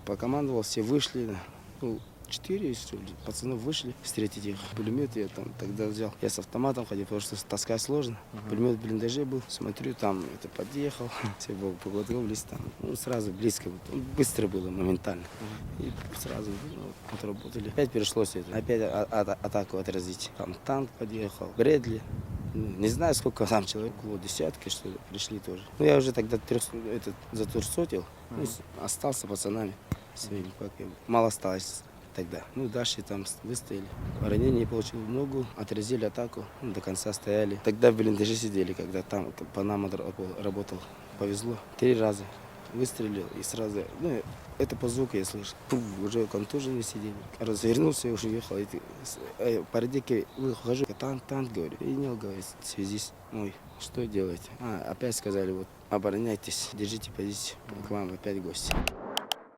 Покомандовал, все вышли. Ну, 4 что ли, пацанов вышли встретить их. Пулемет я там тогда взял. Я с автоматом ходил, потому что таскать сложно. Пулемет в блиндаже был. Смотрю, там это подъехал. Все подготовились там. Ну, сразу близко. Быстро было, моментально. И сразу отработали. Опять пришлось это. Опять атаку отразить. Там танк подъехал, Брэдли. Не знаю, сколько там человек, около десятки, что ли, пришли тоже. Ну, я уже тогда затурсотил, остался пацанами своими, мало осталось тогда. Ну, дальше там выстояли. Ранение получил в ногу, отразили атаку, до конца стояли. Тогда в блиндаже сидели, когда там по нам работал. Повезло. 3 раза выстрелил и сразу, ну, это по звуку я слышал. Уже контуженные сидели. Развернулся и уже ехал. По реке выхожу, танк, говорю. Принял, говорит, связист мой. Что делать? Опять сказали, вот, обороняйтесь, держите позицию. К вам опять гости.